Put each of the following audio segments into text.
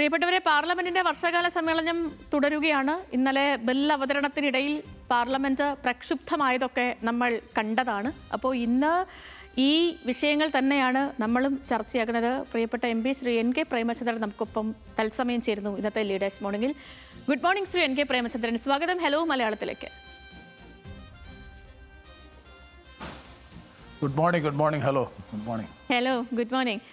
പ്രിയപ്പെട്ടവരെ, പാർലമെന്റിന്റെ വർഷകാല സമ്മേളനം തുടരുകയാണ്. ഇന്നലെ ബിൽ അവതരണത്തിനിടയിൽ പാർലമെന്റ് പ്രക്ഷുബ്ധമായതൊക്കെ നമ്മൾ കണ്ടതാണ്. അപ്പോൾ ഇന്ന് ഈ വിഷയങ്ങൾ തന്നെയാണ് നമ്മളും ചർച്ചയാക്കുന്നത്. പ്രിയപ്പെട്ട MP ശ്രീ NK പ്രേമചന്ദ്രൻ നമുക്കൊപ്പം തത്സമയം ചേരുന്നു ഇന്നത്തെ ലീഡേഴ്സ് മോർണിംഗിൽ. Good morning Shri NK Premachandran, സ്വാഗതം. ഹലോ മലയാളത്തിലേക്ക്. Good morning. Hello good morning.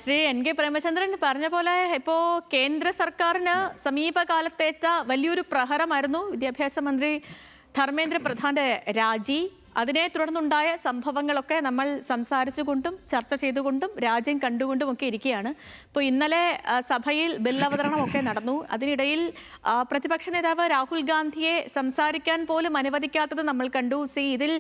Shri NK Premachandran പറഞ്ഞ പോലെ ഇപ്പോൾ കേന്ദ്ര സർക്കാരിന് സമീപകാലത്തേറ്റ വലിയൊരു പ്രഹരമായിരുന്നു വിദ്യാഭ്യാസ മന്ത്രി ധർമ്മേന്ദ്ര പ്രധാന്റെ രാജി. അതിനെ തുടർന്നുണ്ടായ സംഭവങ്ങളൊക്കെ നമ്മൾ സംസാരിച്ചുകൊണ്ടും ചർച്ച ചെയ്തുകൊണ്ടും രാജ്യം കണ്ടുകൊണ്ടുമൊക്കെ ഇരിക്കുകയാണ്. ഇപ്പോൾ ഇന്നലെ സഭയിൽ ബിൽ അവതരണമൊക്കെ നടന്നു. അതിനിടയിൽ പ്രതിപക്ഷ നേതാവ് രാഹുൽ ഗാന്ധിയെ സംസാരിക്കാൻ പോലും അനുവദിക്കാത്തത് നമ്മൾ കണ്ടു. ഇതിൽ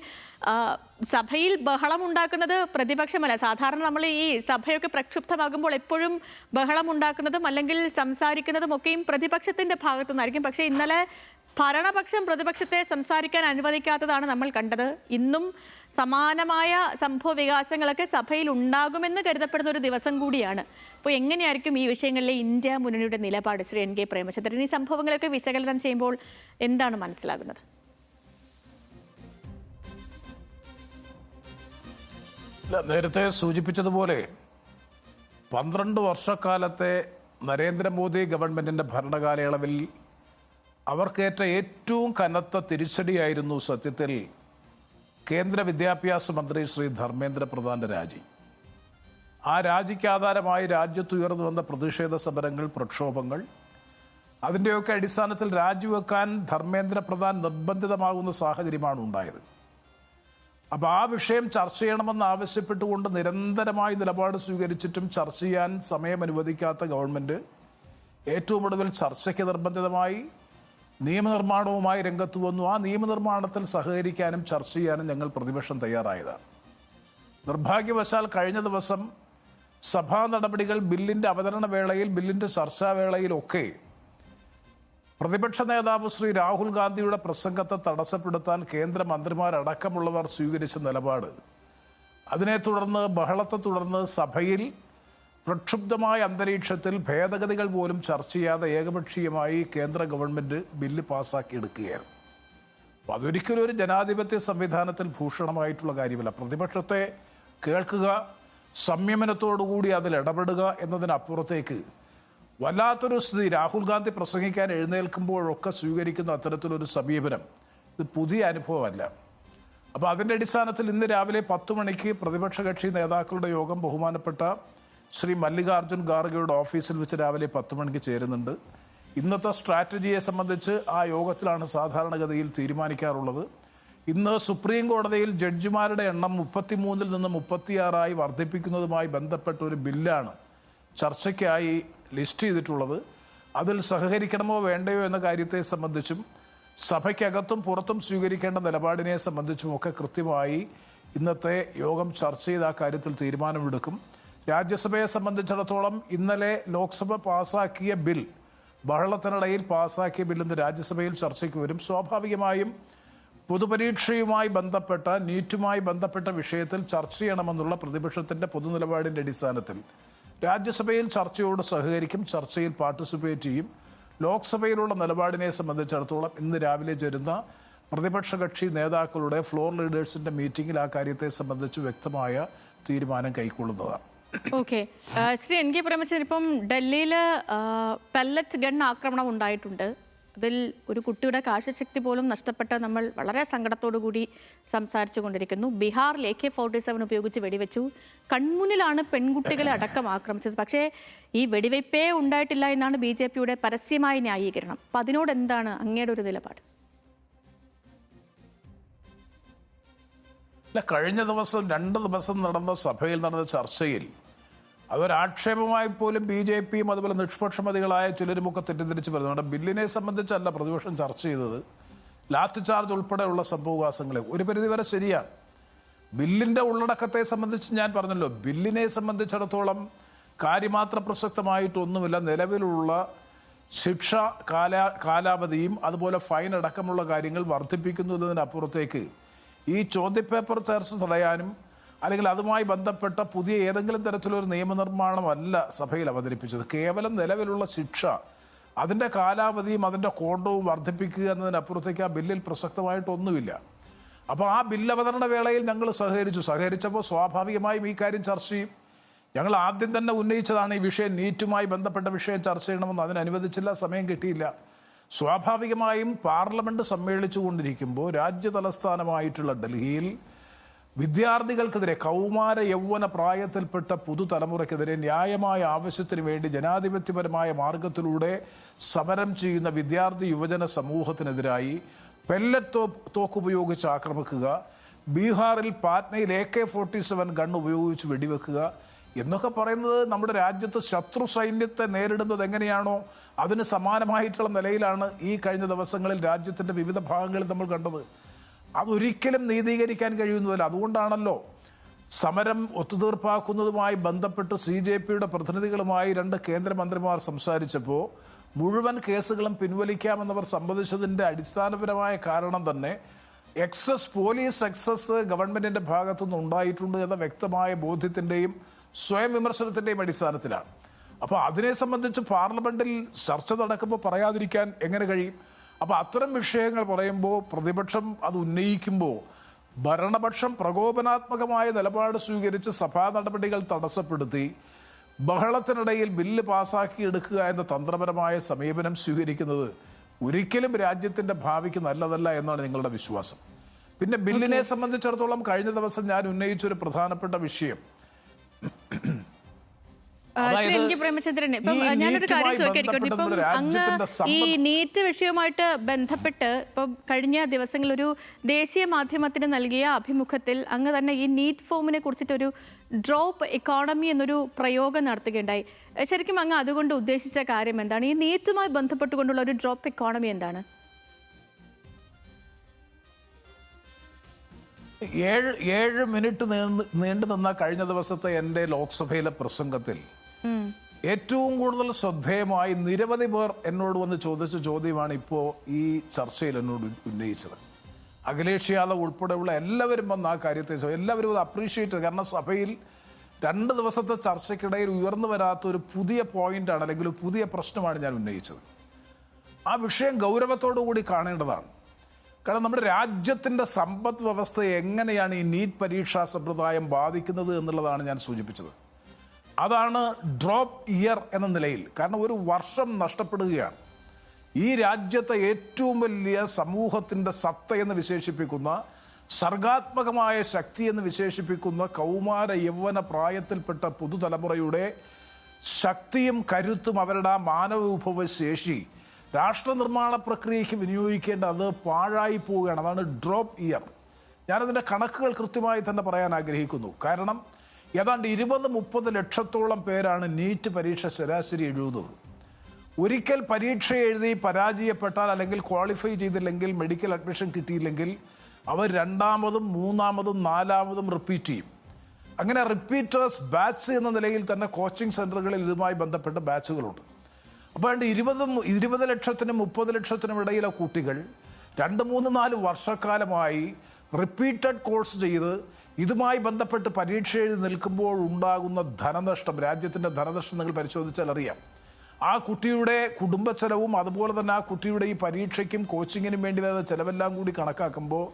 സഭയിൽ ബഹളമുണ്ടാക്കുന്നത് പ്രതിപക്ഷമല്ല. സാധാരണ നമ്മൾ ഈ സഭയൊക്കെ പ്രക്ഷുബ്ധമാകുമ്പോൾ എപ്പോഴും ബഹളമുണ്ടാക്കുന്നതും അല്ലെങ്കിൽ സംസാരിക്കുന്നതും ഒക്കെയും പ്രതിപക്ഷത്തിൻ്റെ ഭാഗത്തു നിന്നായിരിക്കും. പക്ഷേ ഇന്നലെ ഭരണപക്ഷം പ്രതിപക്ഷത്തെ സംസാരിക്കാൻ അനുവദിക്കാത്തതാണ് നമ്മൾ കണ്ടത്. ഇന്നും സമാനമായ സംഭവ വികാസങ്ങളൊക്കെ സഭയിൽ ഉണ്ടാകുമെന്ന് കരുതപ്പെടുന്ന ഒരു ദിവസം കൂടിയാണ്. അപ്പോൾ എങ്ങനെയായിരിക്കും ഈ വിഷയങ്ങളിലെ ഇന്ത്യ മുന്നണിയുടെ നിലപാട്? ശ്രീ NK പ്രേമചന്ദ്രൻ, ഈ സംഭവങ്ങളൊക്കെ വിശകലനം ചെയ്യുമ്പോൾ എന്താണ് മനസ്സിലാകുന്നത്? നേരത്തെ സൂചിപ്പിച്ചതുപോലെ 12 വർഷക്കാലത്തെ നരേന്ദ്രമോദി ഗവൺമെന്റിന്റെ ഭരണകാലയളവിൽ അവർക്കേറ്റ ഏറ്റവും കനത്ത തിരിച്ചടിയായിരുന്നു സത്യത്തിൽ കേന്ദ്ര വിദ്യാഭ്യാസ മന്ത്രി ശ്രീ ധർമ്മേന്ദ്ര പ്രധാന്റെ രാജി. ആ രാജിക്ക് ആധാരമായി രാജ്യത്തുയർന്നു വന്ന പ്രതിഷേധ സമരങ്ങൾ, പ്രക്ഷോഭങ്ങൾ, അതിൻ്റെയൊക്കെ അടിസ്ഥാനത്തിൽ രാജിവെക്കാൻ ധർമ്മേന്ദ്ര പ്രധാൻ നിർബന്ധിതമാകുന്ന സാഹചര്യമാണ് ഉണ്ടായത്. അപ്പോൾ ആ വിഷയം ചർച്ച ചെയ്യണമെന്ന് ആവശ്യപ്പെട്ടുകൊണ്ട് നിരന്തരമായി നിലപാട് സ്വീകരിച്ചിട്ടും ചർച്ച ചെയ്യാൻ സമയം അനുവദിക്കാത്ത ഗവൺമെന്റ് ഏറ്റവും ഒടുവിൽ ചർച്ചയ്ക്ക് നിർബന്ധിതമായി നിയമനിർമ്മാണവുമായി രംഗത്ത് വന്നു. ആ നിയമനിർമ്മാണത്തിൽ സഹകരിക്കാനും ചർച്ച ചെയ്യാനും ഞങ്ങൾ പ്രതിപക്ഷം തയ്യാറായതാണ്. നിർഭാഗ്യവശാൽ കഴിഞ്ഞ ദിവസം സഭാ നടപടികൾ, ബില്ലിൻ്റെ അവതരണ വേളയിൽ, ബില്ലിൻ്റെ ചർച്ചാവേളയിലൊക്കെ പ്രതിപക്ഷ നേതാവ് ശ്രീ രാഹുൽ ഗാന്ധിയുടെ പ്രസംഗത്തെ തടസ്സപ്പെടുത്താൻ കേന്ദ്രമന്ത്രിമാരടക്കമുള്ളവർ സ്വീകരിച്ച നിലപാട്, അതിനെ തുടർന്ന് ബഹളത്തെ തുടർന്ന് സഭയിൽ പ്രക്ഷുബ്ധമായ അന്തരീക്ഷത്തിൽ ഭേദഗതികൾ പോലും ചർച്ച ചെയ്യാതെ ഏകപക്ഷീയമായി കേന്ദ്ര ഗവൺമെന്റ് ബില്ല് പാസ്സാക്കിയെടുക്കുകയാണ്. അപ്പോൾ അതൊരിക്കലും ഒരു ജനാധിപത്യ സംവിധാനത്തിൽ ഭൂഷണമായിട്ടുള്ള കാര്യമല്ല. പ്രതിപക്ഷത്തെ കേൾക്കുക, സംയമനത്തോടുകൂടി അതിൽ ഇടപെടുക എന്നതിനപ്പുറത്തേക്ക് വല്ലാത്തൊരു സ്ഥിതി, രാഹുൽ ഗാന്ധി പ്രസംഗിക്കാൻ എഴുന്നേൽക്കുമ്പോഴൊക്കെ സ്വീകരിക്കുന്ന അത്തരത്തിലൊരു സമീപനം ഇത് പുതിയ അനുഭവമല്ല. അപ്പോൾ അതിൻ്റെ അടിസ്ഥാനത്തിൽ ഇന്ന് രാവിലെ 10 മണിക്ക് പ്രതിപക്ഷ കക്ഷി നേതാക്കളുടെ യോഗം ബഹുമാനപ്പെട്ട ശ്രീ മല്ലികാർജുൻ ഖാർഗെയുടെ ഓഫീസിൽ വെച്ച് രാവിലെ 10 മണിക്ക് ചേരുന്നുണ്ട്. ഇന്നത്തെ സ്ട്രാറ്റജിയെ സംബന്ധിച്ച് ആ യോഗത്തിലാണ് സാധാരണഗതിയിൽ തീരുമാനിക്കാറുള്ളത്. ഇന്ന് സുപ്രീം കോടതിയിൽ ജഡ്ജിമാരുടെ എണ്ണം 33-ൽ നിന്ന് 36 വർദ്ധിപ്പിക്കുന്നതുമായി ബന്ധപ്പെട്ട ഒരു ബില്ലാണ് ചർച്ചയ്ക്കായി ലിസ്റ്റ് ചെയ്തിട്ടുള്ളത്. അതിൽ സഹകരിക്കണമോ വേണ്ടയോ എന്ന കാര്യത്തെ സംബന്ധിച്ചും സഭയ്ക്കകത്തും പുറത്തും സ്വീകരിക്കേണ്ട നിലപാടിനെ സംബന്ധിച്ചുമൊക്കെ കൃത്യമായി ഇന്നത്തെ യോഗം ചർച്ച ചെയ്ത് ആ കാര്യത്തിൽ തീരുമാനമെടുക്കും. രാജ്യസഭയെ സംബന്ധിച്ചിടത്തോളം ഇന്നലെ ലോക്സഭ പാസാക്കിയ ബിൽ, ബഹളത്തിനിടയിൽ പാസാക്കിയ ബിൽ ഇന്ന് രാജ്യസഭയിൽ ചർച്ചയ്ക്ക് വരും. സ്വാഭാവികമായും പൊതുപരീക്ഷയുമായി ബന്ധപ്പെട്ട, നീറ്റുമായി ബന്ധപ്പെട്ട വിഷയത്തിൽ ചർച്ച ചെയ്യണമെന്നുള്ള പ്രതിപക്ഷത്തിൻ്റെ പൊതുനിലപാടിൻ്റെ അടിസ്ഥാനത്തിൽ രാജ്യസഭയിൽ ചർച്ചയോട് സഹകരിക്കും, ചർച്ചയിൽ പാർട്ടിസിപ്പേറ്റ് ചെയ്യും. ലോക്സഭയിലുള്ള നിലപാടിനെ സംബന്ധിച്ചിടത്തോളം ഇന്ന് രാവിലെ ചേരുന്ന പ്രതിപക്ഷ കക്ഷി നേതാക്കളുടെ ഫ്ലോർ ലീഡേഴ്സിൻ്റെ മീറ്റിംഗിൽ ആ കാര്യത്തെ സംബന്ധിച്ച് വ്യക്തമായ തീരുമാനം കൈക്കൊള്ളുന്നതാണ്. ഓക്കെ. ശ്രീ NK പ്രേമചന്ദ്രൻ, ഇപ്പം ഡൽഹിയിൽ പെല്ലറ്റ് ഗൺ ആക്രമണം ഉണ്ടായിട്ടുണ്ട്. അതിൽ ഒരു കുട്ടിയുടെ കാഴ്ചശക്തി പോലും നഷ്ടപ്പെട്ട് നമ്മൾ വളരെ സങ്കടത്തോടു കൂടി സംസാരിച്ചു കൊണ്ടിരിക്കുന്നു. ബീഹാറിൽ AK-47 ഉപയോഗിച്ച് വെടിവെച്ചു. കൺമുന്നിലാണ് പെൺകുട്ടികളെ അടക്കം ആക്രമിച്ചത്. പക്ഷേ ഈ വെടിവെപ്പേ ഉണ്ടായിട്ടില്ല എന്നാണ് BJPയുടെ പരസ്യമായ ന്യായീകരണം. അപ്പം അതിനോട് എന്താണ് അങ്ങയുടെ ഒരു നിലപാട്? കഴിഞ്ഞ ദിവസം 2 ദിവസം നടന്ന സഭയിൽ നടന്ന ചർച്ചയിൽ അതൊരാക്ഷേപമായി പോലും BJPയും അതുപോലെ നിഷ്പക്ഷമതികളായ ചിലരുമൊക്കെ തെറ്റിദ്ധരിച്ച് വരുന്നുണ്ട്. ബില്ലിനെ സംബന്ധിച്ചല്ല പ്രതിപക്ഷം ചർച്ച ചെയ്തത്, ലാത്തി ചാർജ് ഉൾപ്പെടെയുള്ള സംഭവവികാസങ്ങളെ. ഒരു പരിധിവരെ ശരിയാണ്. ബില്ലിൻ്റെ ഉള്ളടക്കത്തെ സംബന്ധിച്ച് ഞാൻ പറഞ്ഞല്ലോ, ബില്ലിനെ സംബന്ധിച്ചിടത്തോളം കാര്യമാത്ര പ്രസക്തമായിട്ടൊന്നുമില്ല. നിലവിലുള്ള ശിക്ഷ കാലാവധിയും അതുപോലെ ഫൈൻ അടക്കമുള്ള കാര്യങ്ങൾ വർദ്ധിപ്പിക്കുന്നതിനപ്പുറത്തേക്ക് ഈ ചോദ്യപേപ്പർ ചർച്ച തടയാനും അല്ലെങ്കിൽ അതുമായി ബന്ധപ്പെട്ട പുതിയ ഏതെങ്കിലും തരത്തിലൊരു നിയമനിർമ്മാണമല്ല സഭയിൽ അവതരിപ്പിച്ചത്. കേവലം നിലവിലുള്ള ശിക്ഷ, അതിൻ്റെ കാലാവധിയും അതിൻ്റെ കോണ്ടവും വർദ്ധിപ്പിക്കുക എന്നതിനപ്പുറത്തേക്ക് ആ ബില്ലിൽ പ്രസക്തമായിട്ടൊന്നുമില്ല. അപ്പോൾ ആ ബില്ല് അവതരണ വേളയിൽ ഞങ്ങൾ സഹകരിച്ചപ്പോൾ സ്വാഭാവികമായും ഈ കാര്യം ചർച്ച ചെയ്യും. ഞങ്ങൾ ആദ്യം തന്നെ ഉന്നയിച്ചതാണ് ഈ വിഷയം, നീറ്റുമായി ബന്ധപ്പെട്ട വിഷയം ചർച്ച ചെയ്യണമെന്ന്. അതിനനുവദിച്ചില്ല, സമയം കിട്ടിയില്ല. സ്വാഭാവികമായും പാർലമെന്റ് സമ്മേളിച്ചു കൊണ്ടിരിക്കുമ്പോൾ രാജ്യ തലസ്ഥാനമായിട്ടുള്ള ഡൽഹിയിൽ വിദ്യാർത്ഥികൾക്കെതിരെ, കൗമാര യൗവന പ്രായത്തിൽപ്പെട്ട പുതുതലമുറയ്ക്കെതിരെ ന്യായമായ ആവശ്യത്തിന് വേണ്ടി ജനാധിപത്യപരമായ മാർഗത്തിലൂടെ സമരം ചെയ്യുന്ന വിദ്യാർത്ഥി യുവജന സമൂഹത്തിനെതിരായി പെല്ലറ്റ് തോക്ക് ഉപയോഗിച്ച് ആക്രമിക്കുക, ബീഹാറിൽ പാറ്റ്നയിൽ AK-47 ഗൺ ഉപയോഗിച്ച് വെടിവെക്കുക എന്നൊക്കെ പറയുന്നത് നമ്മുടെ രാജ്യത്ത് ശത്രു സൈന്യത്തെ നേരിടുന്നത് എങ്ങനെയാണോ അതിന് സമാനമായിട്ടുള്ള നിലയിലാണ് ഈ കഴിഞ്ഞ ദിവസങ്ങളിൽ രാജ്യത്തിൻ്റെ വിവിധ ഭാഗങ്ങളിൽ നമ്മൾ കണ്ടത്. അതൊരിക്കലും നീതീകരിക്കാൻ കഴിയുന്നതല്ല. അതുകൊണ്ടാണല്ലോ സമരം ഒത്തുതീർപ്പാക്കുന്നതുമായി ബന്ധപ്പെട്ട് CJPയുടെ പ്രതിനിധികളുമായി 2 കേന്ദ്രമന്ത്രിമാർ സംസാരിച്ചപ്പോൾ മുഴുവൻ കേസുകളും പിൻവലിക്കാമെന്നവർ സമ്മതിച്ചതിൻ്റെ അടിസ്ഥാനപരമായ കാരണം തന്നെ പോലീസ് എക്സസ് ഗവൺമെന്റിന്റെ ഭാഗത്തുനിന്ന് ഉണ്ടായിട്ടുണ്ട് എന്ന വ്യക്തമായ ബോധ്യത്തിന്റെയും സ്വയം വിമർശനത്തിന്റെയും അടിസ്ഥാനത്തിലാണ്. അപ്പോൾ അതിനെ സംബന്ധിച്ച് പാർലമെന്റിൽ ചർച്ച നടക്കുമ്പോൾ പറയാതിരിക്കാൻ എങ്ങനെ കഴിയും? അപ്പോൾ അത്തരം വിഷയങ്ങൾ പറയുമ്പോൾ പ്രതിപക്ഷം അത് ഉന്നയിക്കുമ്പോൾ ഭരണപക്ഷം പ്രകോപനാത്മകമായ നിലപാട് സ്വീകരിച്ച് സഭാ നടപടികൾ തടസ്സപ്പെടുത്തി ബഹളത്തിനിടയിൽ ബില്ല് പാസാക്കിയെടുക്കുക എന്ന തന്ത്രപരമായ സമീപനം സ്വീകരിക്കുന്നത് ഒരിക്കലും രാജ്യത്തിന്റെ ഭാവിക്ക് നല്ലതല്ല എന്നാണ് നിങ്ങളുടെ വിശ്വാസം. പിന്നെ ബില്ലിനെ സംബന്ധിച്ചിടത്തോളം കഴിഞ്ഞ ദിവസം ഞാൻ ഉന്നയിച്ചൊരു പ്രധാനപ്പെട്ട വിഷയം, പ്രേമചന്ദ്രൻ, ഇപ്പം ഞാനൊരു കാര്യം ചോദിക്കാതിരിക്കട്ടെ. ഇപ്പം അങ്ങ് ഈ നീറ്റ് വിഷയവുമായിട്ട് ബന്ധപ്പെട്ട് ഇപ്പം കഴിഞ്ഞ ദിവസങ്ങളിൽ ഒരു ദേശീയ മാധ്യമത്തിന് നൽകിയ അഭിമുഖത്തിൽ അങ്ങ് തന്നെ ഈ നീറ്റ് ഫോമിനെ കുറിച്ചിട്ടൊരു ഡ്രോപ്പ് എക്കോണമി എന്നൊരു പ്രയോഗം നടത്തുകയുണ്ടായി. ശരിക്കും അങ്ങ് അതുകൊണ്ട് ഉദ്ദേശിച്ച കാര്യം എന്താണ്? ഈ നീറ്റുമായി ബന്ധപ്പെട്ടുകൊണ്ടുള്ള ഒരു ഡ്രോപ്പ് എക്കോണമി എന്താണ്? 7 മിനിറ്റ് നീണ്ടു നിന്ന കഴിഞ്ഞ ദിവസത്തെ എൻ്റെ ലോക്സഭയിലെ പ്രസംഗത്തിൽ ഏറ്റവും കൂടുതൽ ശ്രദ്ധേയമായി നിരവധി പേർ എന്നോട് വന്ന് ചോദിച്ച ചോദ്യമാണ് ഇപ്പോൾ ഈ ചർച്ചയിൽ എന്നോട് ഉന്നയിച്ചത്. അഖിലേഷ് യാദവ് ഉൾപ്പെടെയുള്ള എല്ലാവരും വന്ന് ആ കാര്യത്തെ എല്ലാവരും അത് അപ്രീഷിയേറ്റ് ചെയ്തു. കാരണം സഭയിൽ 2 ദിവസത്തെ ചർച്ചയ്ക്കിടയിൽ ഉയർന്നു വരാത്ത ഒരു പുതിയ പോയിന്റാണ് അല്ലെങ്കിൽ ഒരു പുതിയ പ്രശ്നമാണ് ഞാൻ ഉന്നയിച്ചത്. ആ വിഷയം ഗൗരവത്തോടു കൂടി കാണേണ്ടതാണ്. കാരണം നമ്മുടെ രാജ്യത്തിൻ്റെ സമ്പദ് വ്യവസ്ഥയെ എങ്ങനെയാണ് ഈ നീറ്റ് പരീക്ഷാ സമ്പ്രദായം ബാധിക്കുന്നത് എന്നുള്ളതാണ് ഞാൻ സൂചിപ്പിച്ചത്. അതാണ് ഡ്രോപ്പ് ഇയർ എന്ന നിലയിൽ. കാരണം ഒരു വർഷം നഷ്ടപ്പെടുകയാണ്. ഈ രാജ്യത്തെ ഏറ്റവും വലിയ സമൂഹത്തിൻ്റെ സത്ത എന്ന് വിശേഷിപ്പിക്കുന്ന, സർഗാത്മകമായ ശക്തി എന്ന് വിശേഷിപ്പിക്കുന്ന കൗമാര യൗവന പ്രായത്തിൽപ്പെട്ട പുതുതലമുറയുടെ ശക്തിയും കരുത്തും അവരുടെ ആ മാനവ വിഭവ ശേഷി രാഷ്ട്ര നിർമ്മാണ പ്രക്രിയയ്ക്ക് വിനിയോഗിക്കേണ്ട അത് പാഴായി പോവുകയാണ്. അതാണ് ഡ്രോപ്പ് ഇയർ. ഞാനതിൻ്റെ കണക്കുകൾ കൃത്യമായി തന്നെ പറയാൻ ആഗ്രഹിക്കുന്നു. കാരണം ഏതാണ്ട് 20-30 ലക്ഷത്തോളം പേരാണ് നീറ്റ് പരീക്ഷ ശരാശരി എഴുതുന്നത്. ഒരിക്കൽ പരീക്ഷ എഴുതി പരാജയപ്പെട്ടാൽ അല്ലെങ്കിൽ ക്വാളിഫൈ ചെയ്തില്ലെങ്കിൽ, മെഡിക്കൽ അഡ്മിഷൻ കിട്ടിയില്ലെങ്കിൽ അവർ 2ാമതും 3ാമതും 4ാമതും റിപ്പീറ്റ് ചെയ്യും. അങ്ങനെ റിപ്പീറ്റേഴ്സ് ബാച്ച് എന്ന നിലയിൽ തന്നെ കോച്ചിങ് സെൻ്ററുകളിൽ ഇതുമായി ബന്ധപ്പെട്ട ബാച്ചുകളുണ്ട്. അപ്പോൾ 20 ലക്ഷത്തിനും 30 ലക്ഷത്തിനും ഇടയിലെ കുട്ടികൾ 2, 3, 4 വർഷക്കാലമായി റിപ്പീറ്റഡ് കോഴ്സ് ചെയ്ത് ഇതുമായി ബന്ധപ്പെട്ട് പരീക്ഷ എഴുതി നിൽക്കുമ്പോൾ ഉണ്ടാകുന്ന ധനനഷ്ടം, രാജ്യത്തിൻ്റെ ധനനഷ്ടം നിങ്ങൾ പരിശോധിച്ചാൽ അറിയാം. ആ കുട്ടിയുടെ കുടുംബ ചെലവും അതുപോലെ തന്നെ ആ കുട്ടിയുടെ ഈ പരീക്ഷയ്ക്കും കോച്ചിങ്ങിനും വേണ്ടി വരുന്ന ചെലവെല്ലാം കൂടി കണക്കാക്കുമ്പോൾ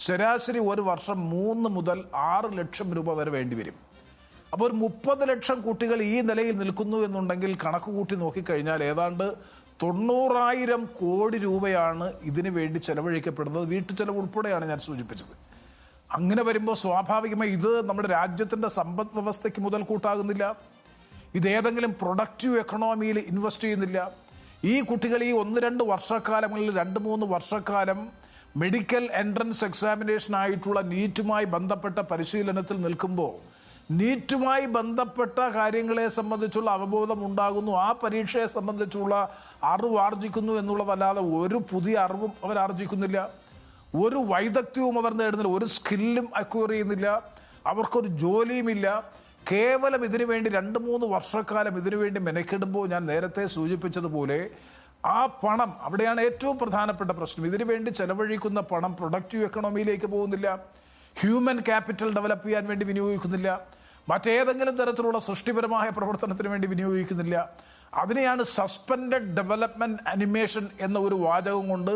ശരാശരി ഒരു വർഷം 3 മുതൽ 6 ലക്ഷം രൂപ വരെ വേണ്ടിവരും. അപ്പോൾ ഒരു 30 ലക്ഷം കുട്ടികൾ ഈ നിലയിൽ നിൽക്കുന്നു എന്നുണ്ടെങ്കിൽ കണക്ക് കൂട്ടി നോക്കിക്കഴിഞ്ഞാൽ ഏതാണ്ട് 90,000 കോടി രൂപയാണ് ഇതിനു വേണ്ടി ചെലവഴിക്കപ്പെടുന്നത്. വീട്ടു ചെലവ് ഉൾപ്പെടെയാണ് ഞാൻ സൂചിപ്പിച്ചത്. അങ്ങനെ വരുമ്പോൾ സ്വാഭാവികമായി ഇത് നമ്മുടെ രാജ്യത്തിൻ്റെ സമ്പദ് വ്യവസ്ഥയ്ക്ക് മുതൽക്കൂട്ടാകുന്നില്ല. ഇതേതെങ്കിലും പ്രൊഡക്റ്റീവ് എക്കണോമിയിൽ ഇൻവെസ്റ്റ് ചെയ്യുന്നില്ല. ഈ കുട്ടികൾ ഈ 1-2 വർഷക്കാലങ്ങളിൽ 2-3 വർഷക്കാലം മെഡിക്കൽ എൻട്രൻസ് എക്സാമിനേഷനായിട്ടുള്ള നീറ്റുമായി ബന്ധപ്പെട്ട പരിശീലനത്തിൽ നിൽക്കുമ്പോൾ നീറ്റുമായി ബന്ധപ്പെട്ട കാര്യങ്ങളെ സംബന്ധിച്ചുള്ള അവബോധം ഉണ്ടാകുന്നു, ആ പരീക്ഷയെ സംബന്ധിച്ചുള്ള അറിവ് ആർജിക്കുന്നു എന്നുള്ളതല്ലാതെ ഒരു പുതിയ അറിവും അവർ ആർജിക്കുന്നില്ല, ഒരു വൈദഗ്ധ്യവും അവർ നേടുന്നില്ല, ഒരു സ്കില്ലും അക്വയർ ചെയ്യുന്നില്ല, അവർക്കൊരു ജോലിയുമില്ല. കേവലം ഇതിനു വേണ്ടി 2-3 വർഷക്കാലം ഇതിനു വേണ്ടി മെനക്കെടുമ്പോൾ ഞാൻ നേരത്തെ സൂചിപ്പിച്ചതുപോലെ ആ പണം, അവിടെയാണ് ഏറ്റവും പ്രധാനപ്പെട്ട പ്രശ്നം. ഇതിനു വേണ്ടി ചെലവഴിക്കുന്ന പണം പ്രൊഡക്റ്റീവ് എക്കണോമിയിലേക്ക് പോകുന്നില്ല. ഹ്യൂമൻ ക്യാപിറ്റൽ ഡെവലപ്പ് ചെയ്യാൻ വേണ്ടി വിനിയോഗിക്കുന്നില്ല, മറ്റേതെങ്കിലും തരത്തിലുള്ള സൃഷ്ടിപരമായ പ്രവർത്തനത്തിന് വേണ്ടി വിനിയോഗിക്കുന്നില്ല. അതിനെയാണ് സസ്പെൻഡഡ് ഡെവലപ്മെൻറ്റ് അനിമേഷൻ എന്ന ഒരു വാചകം കൊണ്ട്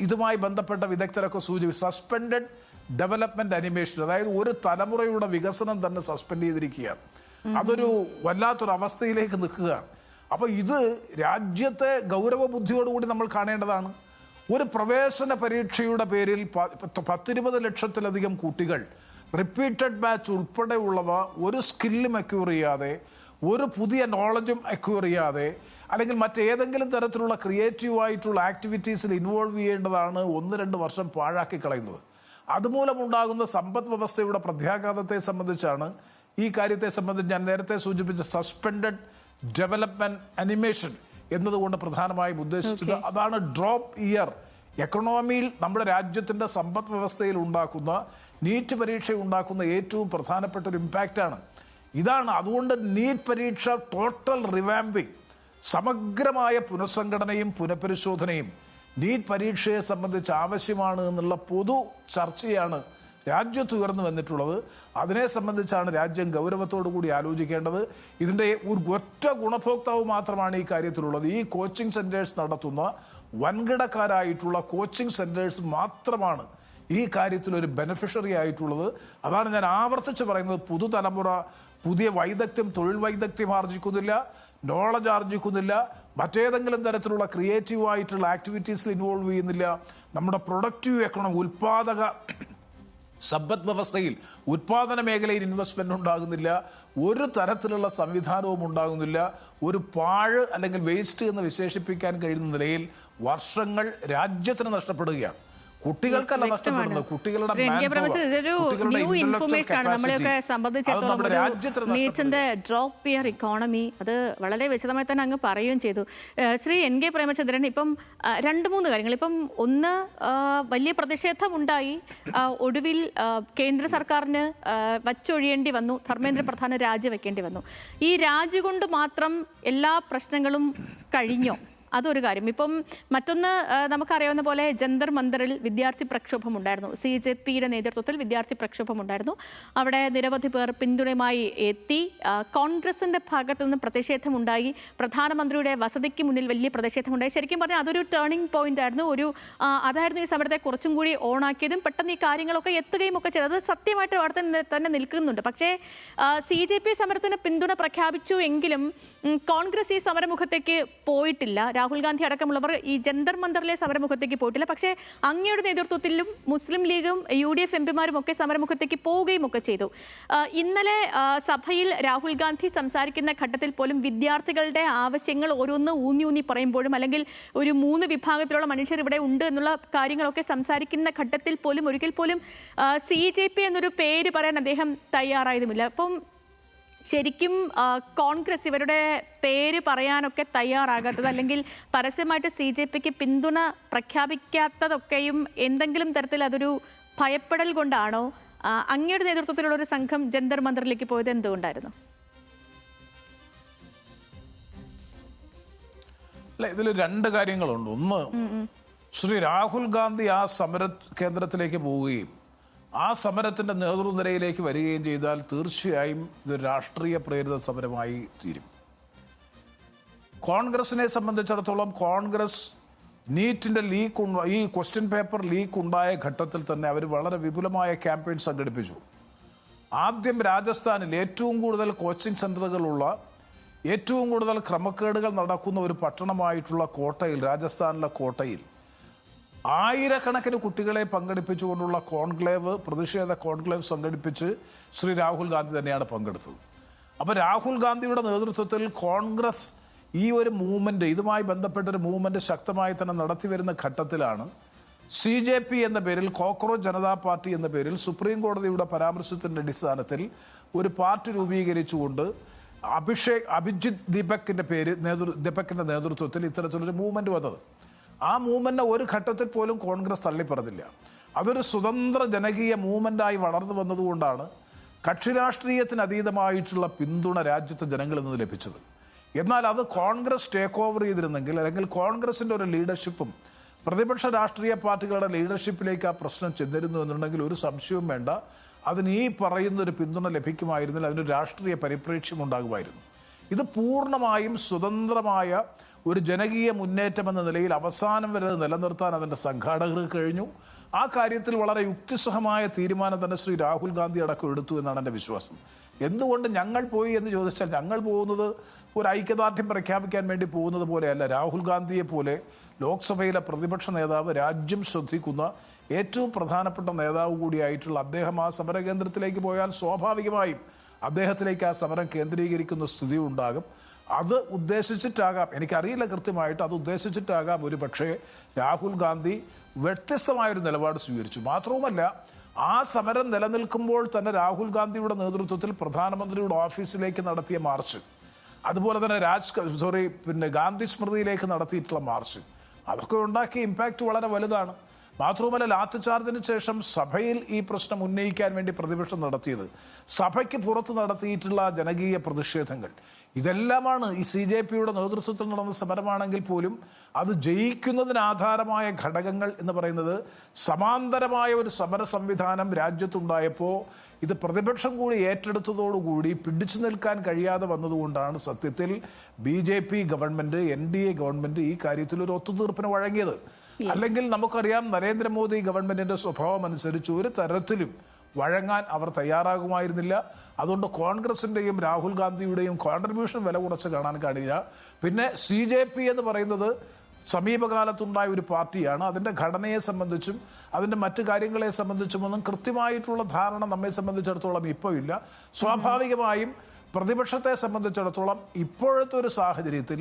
ഇതുമായി ബന്ധപ്പെട്ട വിദഗ്ധരൊക്കെ സസ്പെൻഡഡ് ഡെവലപ്മെൻറ്റ് അനിമേഷൻ, അതായത് ഒരു തലമുറയുടെ വികസനം തന്നെ സസ്പെൻഡ് ചെയ്തിരിക്കുകയാണ്. അതൊരു വല്ലാത്തൊരു അവസ്ഥയിലേക്ക് നിൽക്കുകയാണ്. അപ്പോൾ ഇത് രാജ്യത്തെ ഗൗരവ ബുദ്ധിയോടുകൂടി നമ്മൾ കാണേണ്ടതാണ്. ഒരു പ്രവേശന പരീക്ഷയുടെ പേരിൽ 10-20 ലക്ഷത്തിലധികം കുട്ടികൾ റിപ്പീറ്റഡ് ബാച്ച് ഉൾപ്പെടെയുള്ളവ ഒരു സ്കില്ലും അക്യൂർ ചെയ്യാതെ, ഒരു പുതിയ നോളജും അക്യൂർ ചെയ്യാതെ, അല്ലെങ്കിൽ മറ്റേതെങ്കിലും തരത്തിലുള്ള ക്രിയേറ്റീവായിട്ടുള്ള ആക്ടിവിറ്റീസിൽ ഇൻവോൾവ് ചെയ്യേണ്ടതാണ് 1-2 വർഷം പാഴാക്കി കളയുന്നത്. അതുമൂലമുണ്ടാകുന്ന സമ്പദ് വ്യവസ്ഥയുടെ പ്രത്യാഘാതത്തെ സംബന്ധിച്ചാണ് ഈ കാര്യത്തെ സംബന്ധിച്ച് ഞാൻ നേരത്തെ സൂചിപ്പിച്ച സസ്പെൻഡഡ് ഡെവലപ്മെന്റ് അനിമേഷൻ എന്നതുകൊണ്ട് പ്രധാനമായും ഉദ്ദേശിച്ചത്. അതാണ് ഡ്രോപ്പ് ഇയർ എക്കണോമിയിൽ, നമ്മുടെ രാജ്യത്തിൻ്റെ സമ്പദ് വ്യവസ്ഥയിൽ ഉണ്ടാക്കുന്ന, നീറ്റ് പരീക്ഷ ഉണ്ടാക്കുന്ന ഏറ്റവും പ്രധാനപ്പെട്ട ഒരു ഇമ്പാക്റ്റാണ് ഇതാണ്. അതുകൊണ്ട് നീറ്റ് പരീക്ഷ ടോട്ടൽ റിവാമ്പിംഗ്, സമഗ്രമായ പുനഃസംഘടനയും പുനഃപരിശോധനയും നീറ്റ് പരീക്ഷയെ സംബന്ധിച്ച് ആവശ്യമാണ് എന്നുള്ള പൊതു ചർച്ചയാണ് രാജ്യത്ത് ഉയർന്നു വന്നിട്ടുള്ളത്. അതിനെ സംബന്ധിച്ചാണ് രാജ്യം ഗൗരവത്തോടു കൂടി ആലോചിക്കേണ്ടത്. ഇതിൻ്റെ ഒറ്റ ഗുണഭോക്താവ് മാത്രമാണ് ഈ കാര്യത്തിലുള്ളത്. ഈ കോച്ചിങ് സെൻറ്റേഴ്സ് നടത്തുന്ന വൻകിടക്കാരായിട്ടുള്ള കോച്ചിങ് സെൻറ്റേഴ്സ് മാത്രമാണ് ഈ കാര്യത്തിലൊരു ബെനിഫിഷ്യറി ആയിട്ടുള്ളത്. അതാണ് ഞാൻ ആവർത്തിച്ച് പറയുന്നത്. പുതുതലമുറ പുതിയ വൈദഗ്ധ്യം, തൊഴിൽ വൈദഗ്ധ്യം ആർജിക്കുന്നില്ല, നോളജ് ആർജിക്കുന്നില്ല, മറ്റേതെങ്കിലും തരത്തിലുള്ള ക്രിയേറ്റീവായിട്ടുള്ള ആക്ടിവിറ്റീസിൽ ഇൻവോൾവ് ചെയ്യുന്നില്ല. നമ്മുടെ പ്രൊഡക്റ്റീവ് എക്കണോമി, ഉൽപാദക സമ്പദ് വ്യവസ്ഥയിൽ, ഉൽപാദന മേഖലയിൽ ഇൻവെസ്റ്റ്മെന്റ് ഉണ്ടാകുന്നില്ല, ഒരു തരത്തിലുള്ള സംവിധാനവും ഉണ്ടാകുന്നില്ല. ഒരു പാഴ് അല്ലെങ്കിൽ വേസ്റ്റ് എന്ന് വിശേഷിപ്പിക്കാൻ കഴിയുന്ന നിലയിൽ വർഷങ്ങൾ രാജ്യത്തിന് നഷ്ടപ്പെടുകയാണ്. കുട്ടികൾക്കല്ല നഷ്ടപ്പെടുന്നത്, കുട്ടികളുടെ നീറ്റിന്റെ ഡ്രോപ്പ് ഇയർ ഇക്കോണമി അത് വളരെ വിശദമായി തന്നെ അങ്ങ് പറയുകയും ചെയ്തു. ശ്രീ NK പ്രേമചന്ദ്രൻ, ഇപ്പം 2-3 കാര്യങ്ങൾ. ഇപ്പം ഒന്ന്, വലിയ പ്രതിഷേധമുണ്ടായി, ഒടുവിൽ കേന്ദ്ര സർക്കാരിന് വച്ചൊഴിയേണ്ടി വന്നു, ധർമ്മേന്ദ്ര പ്രധാൻ രാജിവെക്കേണ്ടി വന്നു. ഈ രാജി കൊണ്ട് മാത്രം എല്ലാ പ്രശ്നങ്ങളും കഴിഞ്ഞോ? അതൊരു കാര്യം. ഇപ്പം മറ്റൊന്ന്, നമുക്കറിയാവുന്ന പോലെ ജന്തർ മന്ദറിൽ വിദ്യാർത്ഥി പ്രക്ഷോഭം ഉണ്ടായിരുന്നു. CJPയുടെ നേതൃത്വത്തിൽ വിദ്യാർത്ഥി പ്രക്ഷോഭം ഉണ്ടായിരുന്നു. അവിടെ നിരവധി പേർ പിന്തുണയുമായി എത്തി. കോൺഗ്രസിന്റെ ഭാഗത്തു നിന്ന് പ്രതിഷേധമുണ്ടായി. പ്രധാനമന്ത്രിയുടെ വസതിക്ക് മുന്നിൽ വലിയ പ്രതിഷേധമുണ്ടായി. ശരിക്കും പറഞ്ഞാൽ അതൊരു ടേണിംഗ് പോയിന്റ് ആയിരുന്നു. അതായിരുന്നു ഈ സമരത്തെ കുറച്ചും കൂടി ഓണാക്കിയതും പെട്ടെന്ന് ഈ കാര്യങ്ങളൊക്കെ എത്തുകയും ഒക്കെ ചെയ്തത്. സത്യമായിട്ട് അവിടെ തന്നെ നിൽക്കുന്നുണ്ട്. പക്ഷേ CJP സമരത്തിന് പിന്തുണ പ്രഖ്യാപിച്ചു എങ്കിലും കോൺഗ്രസ് ഈ സമരമുഖത്തേക്ക് പോയിട്ടില്ല. രാഹുൽ ഗാന്ധി അടക്കമുള്ളവർ ഈ ജന്തർ മന്ദറിലെ സമരമുഖത്തേക്ക് പോയിട്ടില്ല. പക്ഷേ അങ്ങയുടെ നേതൃത്വത്തിലും മുസ്ലിം ലീഗും UDF MPമാരും ഒക്കെ സമരമുഖത്തേക്ക് പോവുകയും ഒക്കെ ചെയ്തു. ഇന്നലെ സഭയിൽ രാഹുൽ ഗാന്ധി സംസാരിക്കുന്ന ഘട്ടത്തിൽ പോലും വിദ്യാർത്ഥികളുടെ ആവശ്യങ്ങൾ ഓരോന്ന് ഊന്നി പറയുമ്പോഴും, അല്ലെങ്കിൽ ഒരു 3 വിഭാഗത്തിലുള്ള മനുഷ്യർ ഇവിടെ ഉണ്ട് എന്നുള്ള കാര്യങ്ങളൊക്കെ സംസാരിക്കുന്ന ഘട്ടത്തിൽ പോലും ഒരിക്കൽ പോലും CJP എന്നൊരു പേര് പറയാൻ അദ്ദേഹം തയ്യാറായതുമില്ല. അപ്പം ശരിക്കും കോൺഗ്രസ് ഇവരുടെ പേര് പറയാനൊക്കെ തയ്യാറാകാത്തത്, അല്ലെങ്കിൽ പരസ്യമായിട്ട് CJPക്ക് പിന്തുണ പ്രഖ്യാപിക്കാത്തതൊക്കെയും എന്തെങ്കിലും തരത്തിൽ അതൊരു ഭയപ്പെടൽ കൊണ്ടാണോ? അങ്ങയുടെ നേതൃത്വത്തിലുള്ള ഒരു സംഘം ജന്തർ മന്ദറിലേക്ക് പോയത് എന്തുകൊണ്ടായിരുന്നു? അല്ല, ഇതിൽ 2 കാര്യങ്ങളുണ്ട്. ഒന്ന്, ശ്രീ രാഹുൽ ഗാന്ധി ആ സമര കേന്ദ്രത്തിലേക്ക് പോവുകയും ആ സമരത്തിൻ്റെ നേതൃനിരയിലേക്ക് വരികയും ചെയ്താൽ തീർച്ചയായും ഇതൊരു രാഷ്ട്രീയ പ്രേരിത സമരമായി തീരും. കോൺഗ്രസിനെ സംബന്ധിച്ചിടത്തോളം കോൺഗ്രസ് നീറ്റിൻ്റെ ഈ ക്വസ്റ്റ്യൻ പേപ്പർ ലീക്ക് ഉണ്ടായ ഘട്ടത്തിൽ തന്നെ അവർ വളരെ വിപുലമായ ക്യാമ്പയിൻ സംഘടിപ്പിച്ചു. ആദ്യം രാജസ്ഥാനിൽ ഏറ്റവും കൂടുതൽ കോച്ചിങ് സെൻ്ററുകളുള്ള, ഏറ്റവും കൂടുതൽ ക്രമക്കേടുകൾ നടക്കുന്ന ഒരു പട്ടണമായിട്ടുള്ള കോട്ടയിൽ, രാജസ്ഥാനിലെ കോട്ടയിൽ ആയിരക്കണക്കിന് കുട്ടികളെ പങ്കെടുപ്പിച്ചുകൊണ്ടുള്ള പ്രതിഷേധ കോൺക്ലേവ് സംഘടിപ്പിച്ച് ശ്രീ രാഹുൽ ഗാന്ധി തന്നെയാണ് പങ്കെടുത്തത്. അപ്പോൾ രാഹുൽ ഗാന്ധിയുടെ നേതൃത്വത്തിൽ കോൺഗ്രസ് ഈ ഒരു മൂവ്മെൻറ്റ്, ഇതുമായി ബന്ധപ്പെട്ടൊരു മൂവ്മെൻറ്റ് ശക്തമായി തന്നെ നടത്തി വരുന്ന ഘട്ടത്തിലാണ് CJP എന്ന പേരിൽ, കോക്രോച്ച് ജനതാ പാർട്ടി എന്ന പേരിൽ സുപ്രീം കോടതിയുടെ പരാമർശത്തിൻ്റെ അടിസ്ഥാനത്തിൽ ഒരു പാർട്ടി രൂപീകരിച്ചുകൊണ്ട് അഭിജിത് ദീപക്കിൻ്റെ നേതൃത്വത്തിൽ ഇത്തരത്തിലൊരു മൂവ്മെൻറ്റ് വന്നത്. ആ മൂവ്മെൻറ്റ് ഒരു ഘട്ടത്തിൽ പോലും കോൺഗ്രസ് തള്ളിപ്പറഞ്ഞില്ല. അതൊരു സ്വതന്ത്ര ജനകീയ മൂവ്മെൻറ്റായി വളർന്നു വന്നതുകൊണ്ടാണ് കക്ഷി രാഷ്ട്രീയത്തിന് അതീതമായിട്ടുള്ള പിന്തുണ രാജ്യത്തെ ജനങ്ങളിൽ നിന്ന് ലഭിച്ചത്. എന്നാൽ അത് കോൺഗ്രസ് ടേക്ക് ഓവർ ചെയ്തിരുന്നെങ്കിൽ, അല്ലെങ്കിൽ കോൺഗ്രസിൻ്റെ ഒരു ലീഡർഷിപ്പും പ്രതിപക്ഷ രാഷ്ട്രീയ പാർട്ടികളുടെ ലീഡർഷിപ്പിലേക്ക് ആ പ്രശ്നം ചെന്നിരുന്നു എന്നുണ്ടെങ്കിൽ ഒരു സംശയവും വേണ്ട, അതിന് ഈ പറയുന്നൊരു പിന്തുണ ലഭിക്കുമായിരുന്നില്ല, അതിനൊരു രാഷ്ട്രീയ പരിപ്രേക്ഷ്യം ഉണ്ടാകുമായിരുന്നു. ഇത് പൂർണ്ണമായും സ്വതന്ത്രമായ ഒരു ജനകീയ മുന്നേറ്റം എന്ന നിലയിൽ അവസാനം വരെ നിലനിർത്താൻ അതിൻ്റെ സംഘാടകർക്ക് കഴിഞ്ഞു. ആ കാര്യത്തിൽ വളരെ യുക്തിസഹമായ തീരുമാനം തന്നെ ശ്രീ രാഹുൽ ഗാന്ധി അടക്കം എടുത്തു എന്നാണ് എൻ്റെ വിശ്വാസം. എന്തുകൊണ്ട് ഞങ്ങൾ പോയി എന്ന് ചോദിച്ചാൽ, ഞങ്ങൾ പോകുന്നത് ഒരു ഐക്യദാർഢ്യം പ്രഖ്യാപിക്കാൻ വേണ്ടി പോകുന്നത് പോലെയല്ല. രാഹുൽ ഗാന്ധിയെ പോലെ ലോക്സഭയിലെ പ്രതിപക്ഷ നേതാവ്, രാജ്യം ശ്രദ്ധിക്കുന്ന ഏറ്റവും പ്രധാനപ്പെട്ട നേതാവ് കൂടിയായിട്ടുള്ള അദ്ദേഹം ആ സമരകേന്ദ്രത്തിലേക്ക് പോയാൽ സ്വാഭാവികമായും അദ്ദേഹത്തിലേക്ക് ആ സമരം കേന്ദ്രീകരിക്കുന്ന സ്ഥിതി ഉണ്ടാകും. അത് ഉദ്ദേശിച്ചിട്ടാകാം, എനിക്കറിയില്ല കൃത്യമായിട്ട്, അത് ഉദ്ദേശിച്ചിട്ടാകാം ഒരു പക്ഷേ രാഹുൽ ഗാന്ധി വ്യത്യസ്തമായൊരു നിലപാട് സ്വീകരിച്ചു. മാത്രവുമല്ല, ആ സമരം നിലനിൽക്കുമ്പോൾ തന്നെ രാഹുൽ ഗാന്ധിയുടെ നേതൃത്വത്തിൽ പ്രധാനമന്ത്രിയുടെ ഓഫീസിലേക്ക് നടത്തിയ മാർച്ച്, അതുപോലെ തന്നെ ഗാന്ധി സ്മൃതിയിലേക്ക് നടത്തിയിട്ടുള്ള മാർച്ച്, അതൊക്കെ ഉണ്ടാക്കിയ ഇമ്പാക്റ്റ് വളരെ വലുതാണ്. മാത്രവുമല്ല, ലാത്തി ചാർജിന് ശേഷം സഭയിൽ ഈ പ്രശ്നം ഉന്നയിക്കാൻ വേണ്ടി പ്രതിപക്ഷം നടത്തിയത്, സഭയ്ക്ക് പുറത്ത് നടത്തിയിട്ടുള്ള ജനകീയ പ്രതിഷേധങ്ങൾ, ഇതെല്ലാമാണ് ഈ CJPയുടെ നേതൃത്വത്തിൽ നടന്ന സമരമാണെങ്കിൽ പോലും അത് ജയിക്കുന്നതിനാധാരമായ ഘടകങ്ങൾ എന്ന് പറയുന്നത് സമാന്തരമായ ഒരു സമര സംവിധാനം രാജ്യത്തുണ്ടായപ്പോൾ ഇത് പ്രതിപക്ഷം കൂടി ഏറ്റെടുത്തതോടുകൂടി പിടിച്ചു നിൽക്കാൻ കഴിയാതെ വന്നതുകൊണ്ടാണ് സത്യത്തിൽ BJP ഗവൺമെന്റ്, NDA ഗവൺമെന്റ് ഈ കാര്യത്തിൽ ഒരു ഒത്തുതീർപ്പിന് വഴങ്ങിയത്. അല്ലെങ്കിൽ നമുക്കറിയാം, നരേന്ദ്രമോദി ഗവൺമെന്റിന്റെ സ്വഭാവം അനുസരിച്ച് ഒരു തരത്തിലും വഴങ്ങാൻ അവർ തയ്യാറാകുമായിരുന്നില്ല. അതുകൊണ്ട് കോൺഗ്രസിന്റെയും രാഹുൽ ഗാന്ധിയുടെയും കോൺട്രിബ്യൂഷൻ വില കുറച്ച് കാണാൻ കഴിയില്ല. പിന്നെ CJP എന്ന് പറയുന്നത് സമീപകാലത്തുണ്ടായ ഒരു പാർട്ടിയാണ്. അതിൻ്റെ ഘടനയെ സംബന്ധിച്ചും അതിൻ്റെ മറ്റു കാര്യങ്ങളെ സംബന്ധിച്ചുമൊന്നും കൃത്യമായിട്ടുള്ള ധാരണ നമ്മെ സംബന്ധിച്ചിടത്തോളം ഇപ്പോൾ ഇല്ല. സ്വാഭാവികമായും പ്രതിപക്ഷത്തെ സംബന്ധിച്ചിടത്തോളം ഇപ്പോഴത്തെ ഒരു സാഹചര്യത്തിൽ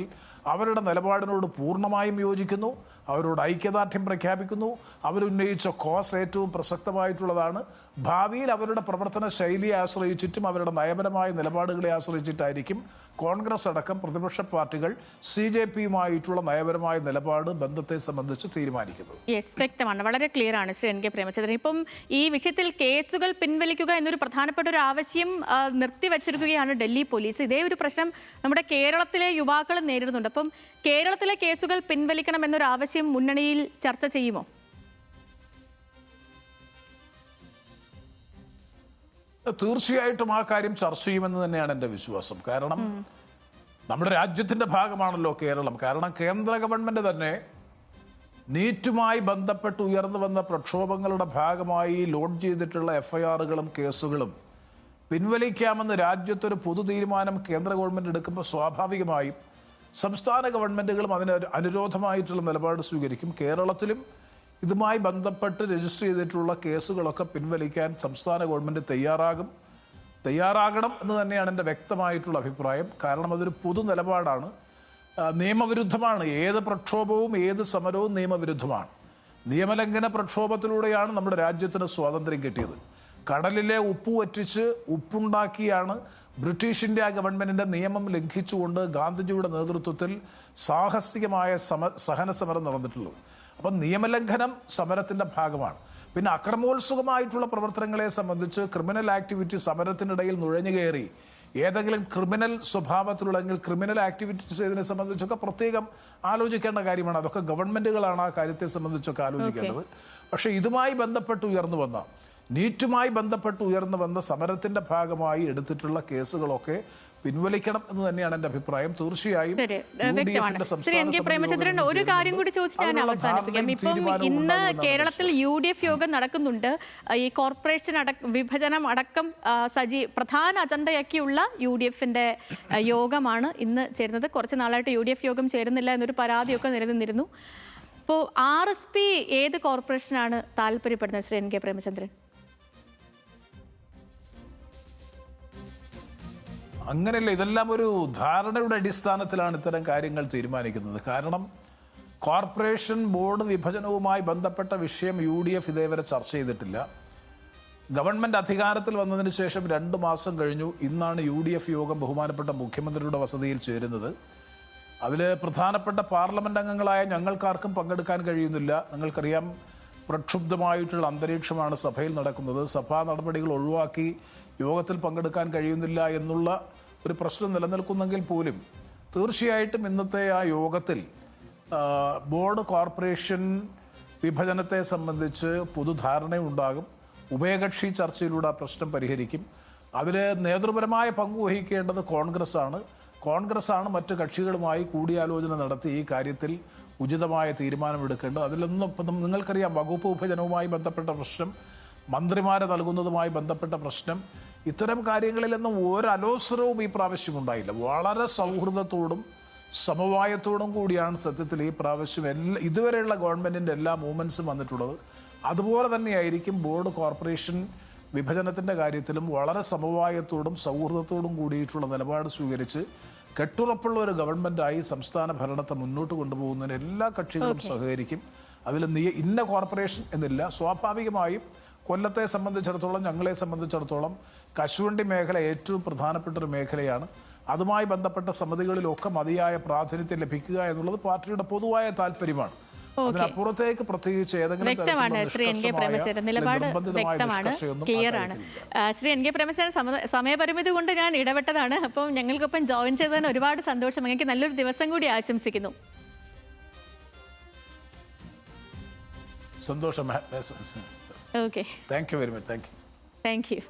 അവരുടെ നിലപാടിനോട് പൂർണ്ണമായും യോജിക്കുന്നു, അവരോട് ഐക്യദാർഢ്യം പ്രഖ്യാപിക്കുന്നു. അവരുന്നയിച്ച കോസ് ഏറ്റവും പ്രസക്തമായിട്ടുള്ളതാണ്. ഭാവിയിൽ അവരുടെ പ്രവർത്തന ശൈലിയെ ആശ്രയിച്ചിട്ടും അവരുടെ നയപരമായ നിലപാടുകളെ ആശ്രയിച്ചിട്ടായിരിക്കും കോൺഗ്രസ് അടക്കം പ്രതിപക്ഷ പാർട്ടികൾ CJPയുമായിട്ടുള്ള നയപരമായ നിലപാട്, ബന്ധത്തെ സംബന്ധിച്ച് തീരുമാനിക്കുന്നത്. യെസ്, വ്യക്തമാണ്, വളരെ ക്ലിയർ ആണ് ശ്രീ NK പ്രേമചന്ദ്രൻ. ഇപ്പം ഈ വിഷയത്തിൽ കേസുകൾ പിൻവലിക്കുക എന്നൊരു പ്രധാനപ്പെട്ട ഒരു ആവശ്യം നിർത്തിവച്ചിരിക്കുകയാണ് ഡൽഹി പോലീസ്. ഇതേ ഒരു പ്രശ്നം നമ്മുടെ കേരളത്തിലെ യുവാക്കൾ നേരിടുന്നുണ്ട്. അപ്പം കേരളത്തിലെ കേസുകൾ പിൻവലിക്കണം എന്നൊരു ആവശ്യം മുന്നണിയിൽ ചർച്ച ചെയ്യുമോ? തീർച്ചയായിട്ടും ആ കാര്യം ചർച്ച ചെയ്യുമെന്ന് തന്നെയാണ് എൻ്റെ വിശ്വാസം. കാരണം നമ്മുടെ രാജ്യത്തിൻ്റെ ഭാഗമാണല്ലോ കേരളം. കാരണം കേന്ദ്ര ഗവൺമെന്റ് തന്നെ നീറ്റുമായി ബന്ധപ്പെട്ട് ഉയർന്നു വന്ന പ്രക്ഷോഭങ്ങളുടെ ഭാഗമായി ലോഡ് ചെയ്തിട്ടുള്ള FIRകളും കേസുകളും പിൻവലിക്കാമെന്ന് രാജ്യത്തൊരു പൊതു തീരുമാനം കേന്ദ്ര ഗവൺമെന്റ് എടുക്കുമ്പോൾ സ്വാഭാവികമായും സംസ്ഥാന ഗവൺമെന്റുകളും അതിന് അനുരോധമായിട്ടുള്ള നിലപാട് സ്വീകരിക്കും. കേരളത്തിലും ഇതുമായി ബന്ധപ്പെട്ട് രജിസ്റ്റർ ചെയ്തിട്ടുള്ള കേസുകളൊക്കെ പിൻവലിക്കാൻ സംസ്ഥാന ഗവൺമെന്റ് തയ്യാറാകണം എന്ന് തന്നെയാണ് എൻ്റെ വ്യക്തമായിട്ടുള്ള അഭിപ്രായം. കാരണം അതൊരു പൊതു നിലപാടാണ്, നിയമവിരുദ്ധമാണ്. ഏത് പ്രക്ഷോഭവും ഏത് സമരവും നിയമവിരുദ്ധമാണ്. നിയമലംഘന പ്രക്ഷോഭത്തിലൂടെയാണ് നമ്മുടെ രാജ്യത്തിന് സ്വാതന്ത്ര്യം കിട്ടിയത്. കടലിലെ ഉപ്പ് വറ്റിച്ച് ഉപ്പുണ്ടാക്കിയാണ് ബ്രിട്ടീഷ് ഇന്ത്യ ഗവൺമെന്റിന്റെ നിയമം ലംഘിച്ചുകൊണ്ട് ഗാന്ധിജിയുടെ നേതൃത്വത്തിൽ സാഹസികമായ സഹന സമരം നടന്നിട്ടുള്ളത്. അപ്പം നിയമലംഘനം സമരത്തിന്റെ ഭാഗമാണ്. പിന്നെ അക്രമോത്സുകമായിട്ടുള്ള പ്രവർത്തനങ്ങളെ സംബന്ധിച്ച് ക്രിമിനൽ ആക്ടിവിറ്റി സമരത്തിനിടയിൽ നുഴഞ്ഞു കയറി ഏതെങ്കിലും ക്രിമിനൽ സ്വഭാവത്തിലുള്ള ക്രിമിനൽ ആക്ടിവിറ്റീസ് ഇതിനെ സംബന്ധിച്ചൊക്കെ പ്രത്യേകം ആലോചിക്കേണ്ട കാര്യമാണ്. അതൊക്കെ ഗവൺമെന്റുകളാണ് ആ കാര്യത്തെ സംബന്ധിച്ചൊക്കെ ആലോചിക്കേണ്ടത്. പക്ഷേ ഇതുമായി ബന്ധപ്പെട്ട് നീറ്റുമായി ബന്ധപ്പെട്ട് ഉയർന്നു വന്ന സമരത്തിന്റെ ഭാഗമായി എടുത്തിട്ടുള്ള കേസുകളൊക്കെ പിൻവലിക്കണം എന്ന് തന്നെയാണ് എൻ്റെ അഭിപ്രായം. തീർച്ചയായും ശ്രീ NK പ്രേമചന്ദ്രൻ, ഒരു കാര്യം കൂടി ചോദിച്ച് ഞാൻ അവസാനിപ്പിക്കാം. ഇപ്പം ഇന്ന് കേരളത്തിൽ UDF യോഗം നടക്കുന്നുണ്ട്. ഈ കോർപ്പറേഷൻ വിഭജനം അടക്കം പ്രധാന അജണ്ടയാക്കിയുള്ള UDFന്റെ യോഗമാണ് ഇന്ന് ചേരുന്നത്. കുറച്ച് നാളായിട്ട് UDF യോഗം ചേരുന്നില്ല എന്നൊരു പരാതിയൊക്കെ നിലനിന്നിരുന്നു. അപ്പോൾ RSP ഏത് കോർപ്പറേഷനാണ് താല്പര്യപ്പെടുന്നത് ശ്രീ NK പ്രേമചന്ദ്രൻ? അങ്ങനെയല്ല, ഇതെല്ലാം ഒരു ധാരണയുടെ അടിസ്ഥാനത്തിലാണ് ഇത്തരം കാര്യങ്ങൾ തീരുമാനിക്കുന്നത്. കാരണം കോർപ്പറേഷൻ ബോർഡ് വിഭജനവുമായി ബന്ധപ്പെട്ട വിഷയം UDF ഇതേവരെ ചർച്ച ചെയ്തിട്ടില്ല. ഗവൺമെന്റ് അധികാരത്തിൽ വന്നതിന് ശേഷം 2 മാസം കഴിഞ്ഞു. ഇന്നാണ് UDF യോഗം ബഹുമാനപ്പെട്ട മുഖ്യമന്ത്രിയുടെ വസതിയിൽ ചേരുന്നത്. അതിൽ പ്രധാനപ്പെട്ട പാർലമെന്റ് അംഗങ്ങളായ ഞങ്ങൾക്കാർക്കും പങ്കെടുക്കാൻ കഴിയുന്നില്ല. നിങ്ങൾക്കറിയാം, പ്രക്ഷുബ്ധമായിട്ടുള്ള അന്തരീക്ഷമാണ് സഭയിൽ നടക്കുന്നത്. സഭാ നടപടികൾ ഒഴിവാക്കി യോഗത്തിൽ പങ്കെടുക്കാൻ കഴിയുന്നില്ല എന്നുള്ള ഒരു പ്രശ്നം നിലനിൽക്കുന്നെങ്കിൽ പോലും തീർച്ചയായിട്ടും ഇന്നത്തെ ആ യോഗത്തിൽ ബോർഡ് കോർപ്പറേഷൻ വിഭജനത്തെ സംബന്ധിച്ച് പൊതുധാരണയുണ്ടാകും. ഉഭയകക്ഷി ചർച്ചയിലൂടെ ആ പ്രശ്നം പരിഹരിക്കും. അതിൽ നേതൃപരമായ പങ്ക് വഹിക്കേണ്ടത് കോൺഗ്രസ്സാണ് മറ്റ് കക്ഷികളുമായി കൂടിയാലോചന നടത്തി ഈ കാര്യത്തിൽ ഉചിതമായ തീരുമാനമെടുക്കേണ്ടത്. അതിലൊന്നും ഇപ്പം നിങ്ങൾക്കറിയാം, വകുപ്പ് വിഭജനവുമായി ബന്ധപ്പെട്ട പ്രശ്നം, മന്ത്രിമാരെ നൽകുന്നതുമായി ബന്ധപ്പെട്ട പ്രശ്നം, ഇത്തരം കാര്യങ്ങളിലൊന്നും ഒരലോസരവും ഈ പ്രാവശ്യം ഉണ്ടായില്ല. വളരെ സൗഹൃദത്തോടും സമവായത്തോടും കൂടിയാണ് സത്യത്തിൽ ഈ പ്രാവശ്യം ഇതുവരെയുള്ള ഗവൺമെൻറ്റിൻ്റെ എല്ലാ മൂവ്മെൻറ്റ്സും വന്നിട്ടുള്ളത്. അതുപോലെ തന്നെയായിരിക്കും ബോർഡ് കോർപ്പറേഷൻ വിഭജനത്തിൻ്റെ കാര്യത്തിലും വളരെ സമവായത്തോടും സൗഹൃദത്തോടും കൂടിയിട്ടുള്ള നിലപാട് സ്വീകരിച്ച് കെട്ടുറപ്പുള്ള ഒരു ഗവൺമെൻറ്റായി സംസ്ഥാന ഭരണത്തെ മുന്നോട്ട് കൊണ്ടുപോകുന്നതിന് എല്ലാ കക്ഷികളും സഹകരിക്കും. അതിൽ ഇന്ന കോർപ്പറേഷൻ എന്നില്ല. സ്വാഭാവികമായും കൊല്ലത്തെ സംബന്ധിച്ചിടത്തോളം, ഞങ്ങളെ സംബന്ധിച്ചിടത്തോളം കശുവണ്ടി മേഖല ഏറ്റവും പ്രധാനപ്പെട്ട ഒരു മേഖലയാണ്. അതുമായി ബന്ധപ്പെട്ട സമിതികളിലൊക്കെ മതിയായ പ്രാതിനിധ്യം ലഭിക്കുക എന്നുള്ളത് പാർട്ടിയുടെ പൊതുവായ താല്പര്യമാണ്. അതിനപ്പുറത്തേക്ക് പ്രത്യേകിച്ച് വ്യക്തമാണ് ശ്രീ എൻ കെ പ്രേമചന്ദ്രൻ, നിലപാട് വ്യക്തമാണ്, ക്ലിയർ ആണ്. ശ്രീ എൻ കെ പ്രേമചന്ദ്രൻ, സമയപരിമിതി കൊണ്ട് ഞാൻ ഇടപെട്ടതാണ്. അപ്പം ഞങ്ങൾക്കൊപ്പം ജോയിൻ ചെയ്തതിന് ഒരുപാട് സന്തോഷം. എനിക്ക് നല്ലൊരു ദിവസം കൂടി ആശംസിക്കുന്നു. സന്തോഷം. Okay, thank you very much. Thank you.